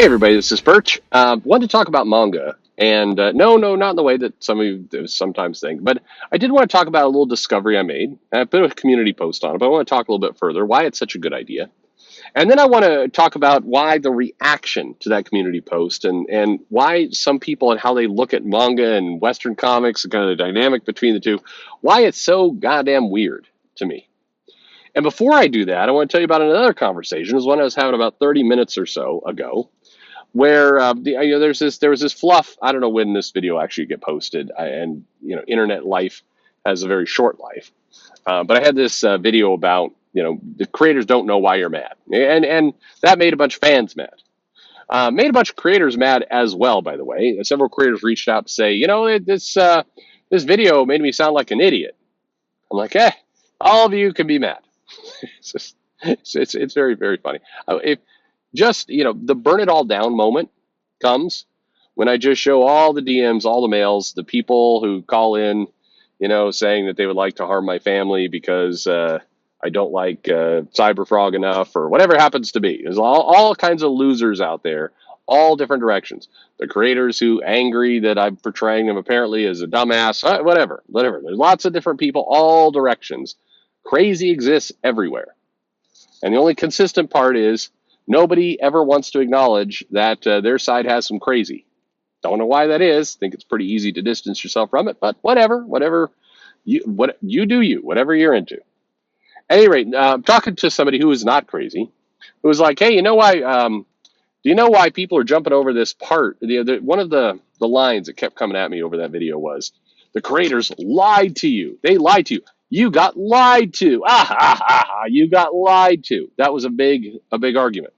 Hey everybody, this is Perch. Wanted to talk about manga, and no, not in the way that some of you sometimes think, but I did want to talk about a little discovery I made. I put a community post on it, but I want to talk a little bit further why it's such a good idea, and then I want to talk about why the reaction to that community post and why some people and how they look at manga and Western comics and kind of the dynamic between the two, why it's so goddamn weird to me. And before I do that, I want to tell you about another conversation. It was one I was having about 30 minutes or so ago where there was this fluff. I don't know when this video actually get posted, and internet life has a very short life. But I had this video about the creators don't know why you're mad, and that made a bunch of fans mad. Made a bunch of creators mad as well. By the way, several creators reached out to say, this video made me sound like an idiot. I'm like, all of you can be mad. It's very very funny. If just the burn it all down moment comes when I just show all the DMs, all the mails, the people who call in, saying that they would like to harm my family because I don't like Cyberfrog enough or whatever it happens to be. There's all kinds of losers out there, all different directions. The creators who angry that I'm portraying them apparently as a dumbass, whatever. There's lots of different people, all directions. Crazy exists everywhere. And the only consistent part is nobody ever wants to acknowledge that their side has some crazy. Don't know why that is. Think it's pretty easy to distance yourself from it, but whatever you do, whatever you're into. At any rate, I'm talking to somebody who is not crazy, who was like, "Hey, you know why? Do you know why people are jumping over this part?" One of the lines that kept coming at me over that video was, "The creators lied to you. They lied to you. You got lied to. You got lied to." That was a big argument.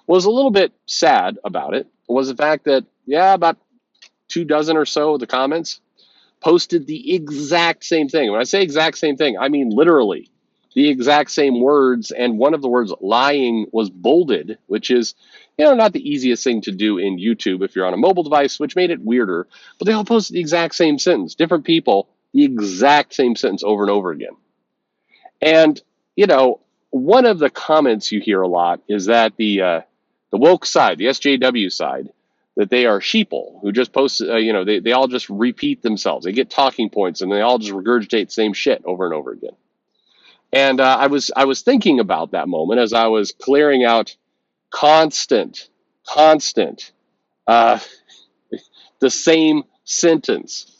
What was a little bit sad about it was the fact that, about 24 or so of the comments posted the exact same thing. When I say exact same thing, I mean literally the exact same words. And one of the words, lying, was bolded, which is, not the easiest thing to do in YouTube if you're on a mobile device, which made it weirder. But they all posted the exact same sentence. Different people, the exact same sentence over and over again. And, one of the comments you hear a lot is that the woke side, the SJW side, that they are sheeple who just post, they all just repeat themselves. They get talking points and they all just regurgitate the same shit over and over again. And I was thinking about that moment as I was clearing out constant, uh, the same sentence.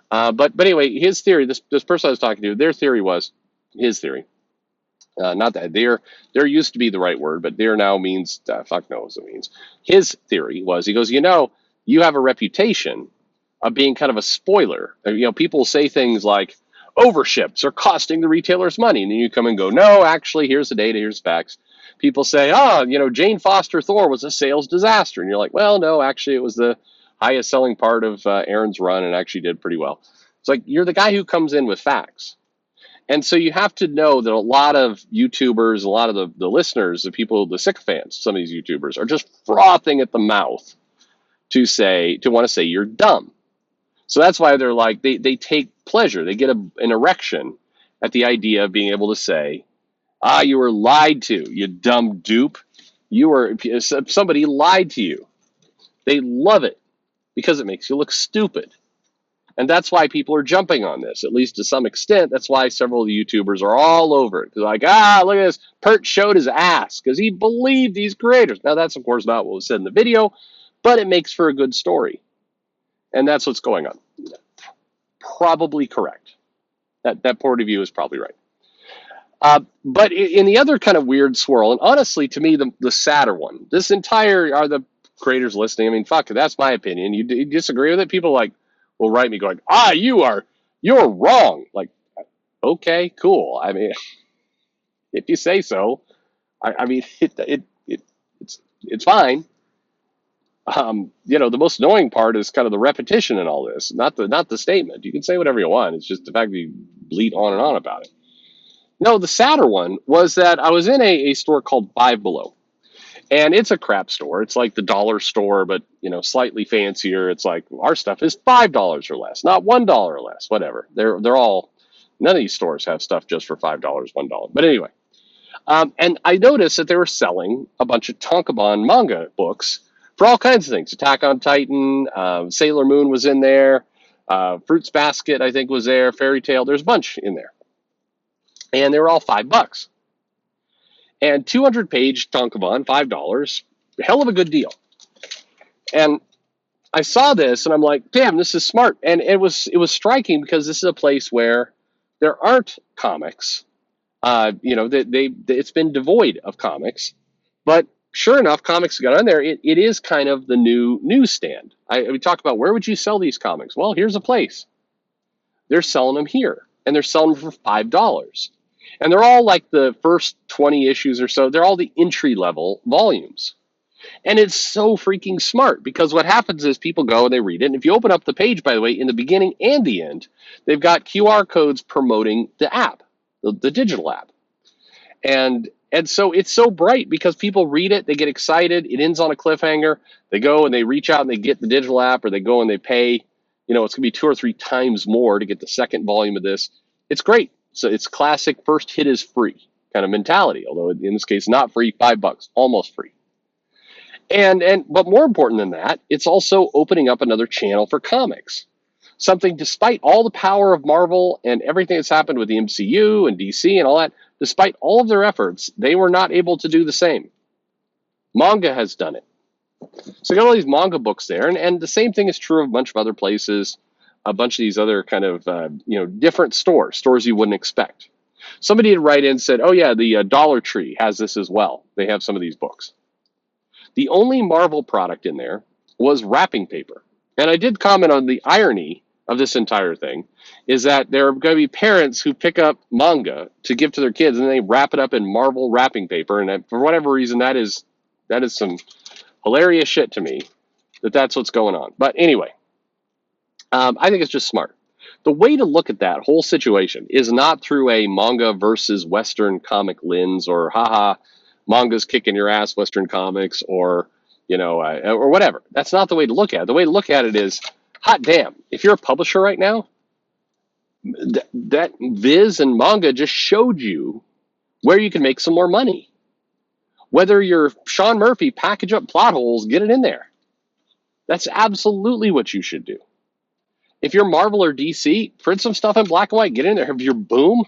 But anyway, his theory, this person I was talking to, their theory was, his theory, not that there used to be the right word, but there now means fuck knows what it means. His theory was, he goes, you have a reputation of being kind of a spoiler. People say things like overships are costing the retailers money, and then you come and go, no, actually, here's the data, here's the facts. People say, Jane Foster Thor was a sales disaster, and you're like, well, no, actually, it was the highest selling part of Aaron's run, and actually did pretty well. It's like you're the guy who comes in with facts. And so you have to know that a lot of YouTubers, a lot of the listeners, the people, the sycophants, some of these YouTubers are just frothing at the mouth to want to say you're dumb. So that's why they're like, they take pleasure. They get an erection at the idea of being able to say, you were lied to, you dumb dupe. Somebody lied to you. They love it because it makes you look stupid. And that's why people are jumping on this, at least to some extent. That's why several of the YouTubers are all over it. They're like, look at this. Perch showed his ass because he believed these creators. Now, that's, of course, not what was said in the video, but it makes for a good story. And that's what's going on. Probably correct. That point of view is probably right. But in the other kind of weird swirl, and honestly, to me, the sadder one, are the creators listening? I mean, fuck, that's my opinion. You disagree with it? People will write me going, you're wrong. Like, okay, cool. I mean, if you say so, I mean, it's fine. The most annoying part is kind of the repetition in all this, not the statement. You can say whatever you want. It's just the fact that you bleat on and on about it. No, the sadder one was that I was in a store called Five Below. And it's a crap store. It's like the dollar store, but slightly fancier. It's like our stuff is $5 or less, not $1 or less. Whatever. They're all. None of these stores have stuff just for $5, $1. But anyway, and I noticed that they were selling a bunch of tankobon manga books for all kinds of things. Attack on Titan, Sailor Moon was in there, Fruits Basket I think was there, Fairy Tale. There's a bunch in there, and they were all $5. And 200-page tankobon, $5, hell of a good deal. And I saw this and I'm like, damn, this is smart. And it was striking because this is a place where there aren't comics. It's been devoid of comics, but sure enough, comics got on there. It is kind of the new newsstand. We talk about where would you sell these comics? Well, here's a place. They're selling them here, and they're selling them for $5. And they're all like the first 20 issues or so. They're all the entry level volumes. And it's so freaking smart because what happens is people go and they read it. And if you open up the page, by the way, in the beginning and the end, they've got QR codes promoting the app, the digital app. And so it's so bright because people read it, they get excited, it ends on a cliffhanger, they go and they reach out and they get the digital app, or they go and they pay, it's going to be 2 or 3 times more to get the second volume of this. It's great. So it's classic first hit is free kind of mentality, although in this case, not free, $5, almost free. But more important than that, it's also opening up another channel for comics. Something, despite all the power of Marvel and everything that's happened with the MCU and DC and all that, despite all of their efforts, they were not able to do the same. Manga has done it. So you got all these manga books there, and the same thing is true of a bunch of other places, a bunch of these other kind of different stores you wouldn't expect. Somebody had write in and said, oh yeah, the Dollar Tree has this as well. They have some of these books. The only Marvel product in there was wrapping paper. And I did comment on the irony of this entire thing is that there are going to be parents who pick up manga to give to their kids and they wrap it up in Marvel wrapping paper. And for whatever reason, that is some hilarious shit to me that's what's going on. But anyway, I think it's just smart. The way to look at that whole situation is not through a manga versus Western comic lens or haha, manga's kicking your ass, Western comics, or or whatever. That's not the way to look at it. The way to look at it is, hot damn, if you're a publisher right now, that Viz and Manga just showed you where you can make some more money. Whether you're Sean Murphy, package up plot holes, get it in there. That's absolutely what you should do. If you're Marvel or DC, print some stuff in black and white, get in there. If you're Boom,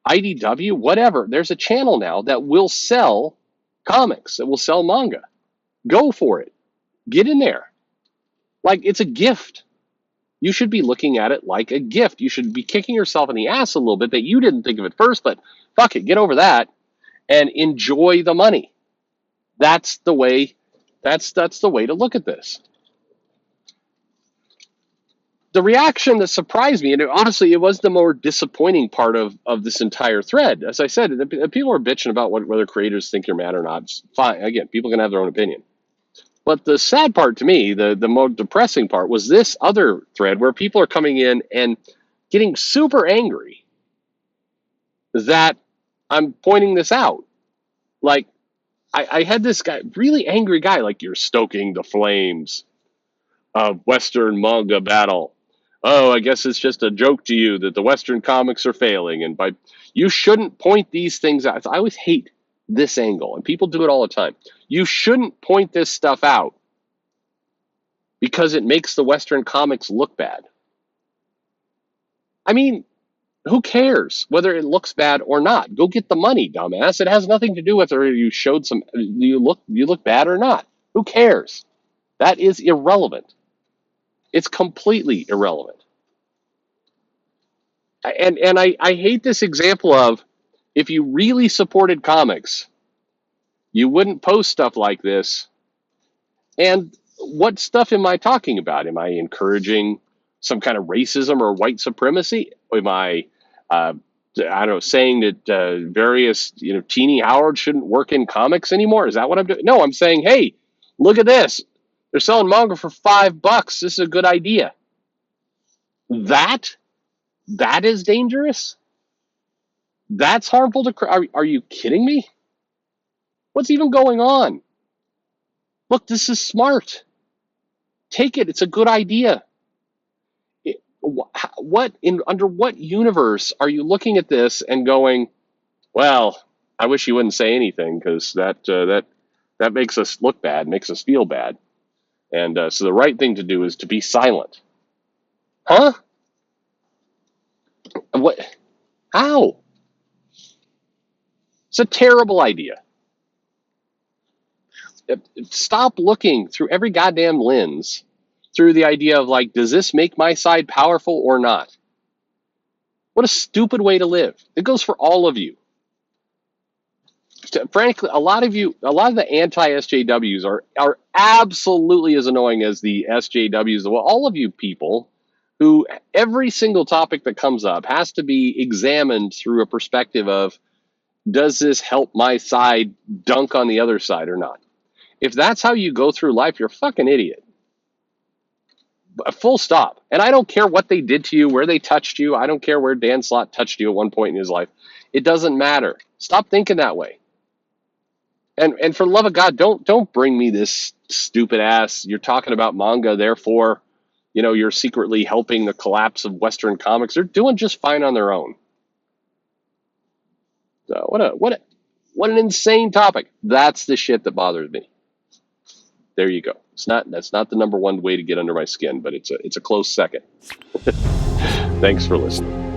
IDW, whatever, there's a channel now that will sell comics, that will sell manga. Go for it. Get in there. Like it's a gift. You should be looking at it like a gift. You should be kicking yourself in the ass a little bit that you didn't think of it first, but fuck it, get over that and enjoy the money. That's the way to look at this. The reaction that surprised me, and honestly, it was the more disappointing part of this entire thread. As I said, the people are bitching about whether creators think you're mad or not. It's fine. Again, people can have their own opinion. But the sad part to me, the more depressing part, was this other thread where people are coming in and getting super angry that I'm pointing this out. Like, I had this guy, really angry guy, like, you're stoking the flames of Western manga battle. Oh, I guess it's just a joke to you that the Western comics are failing. And you shouldn't point these things out. I always hate this angle, and people do it all the time. You shouldn't point this stuff out because it makes the Western comics look bad. I mean, who cares whether it looks bad or not? Go get the money, dumbass. It has nothing to do with whether you showed you look bad or not. Who cares? That is irrelevant. It's completely irrelevant. And I hate this example of, if you really supported comics, you wouldn't post stuff like this. And what stuff am I talking about? Am I encouraging some kind of racism or white supremacy? Am I saying that various, Teeny Howard shouldn't work in comics anymore? Is that what I'm doing? No, I'm saying, hey, look at this. They're selling manga for $5. This is a good idea. That is dangerous. That's harmful to. Are you kidding me? What's even going on? Look, this is smart. Take it. It's a good idea. Under what universe are you looking at this and going, well, I wish you wouldn't say anything because that makes us look bad, makes us feel bad. And so the right thing to do is to be silent. Huh? What? How? It's a terrible idea. Stop looking through every goddamn lens through the idea of like, does this make my side powerful or not? What a stupid way to live. It goes for all of you. Frankly, a lot of the anti-SJWs are absolutely as annoying as the SJWs. Well, all of you people who every single topic that comes up has to be examined through a perspective of, does this help my side dunk on the other side or not? If that's how you go through life, you're a fucking idiot. Full stop. And I don't care what they did to you, where they touched you. I don't care where Dan Slott touched you at one point in his life. It doesn't matter. Stop thinking that way. And for the love of God, don't bring me this stupid ass. You're talking about manga, therefore, you're secretly helping the collapse of Western comics. They're doing just fine on their own. So what an insane topic. That's the shit that bothers me. There you go. That's not the number one way to get under my skin, but it's a close second. Thanks for listening.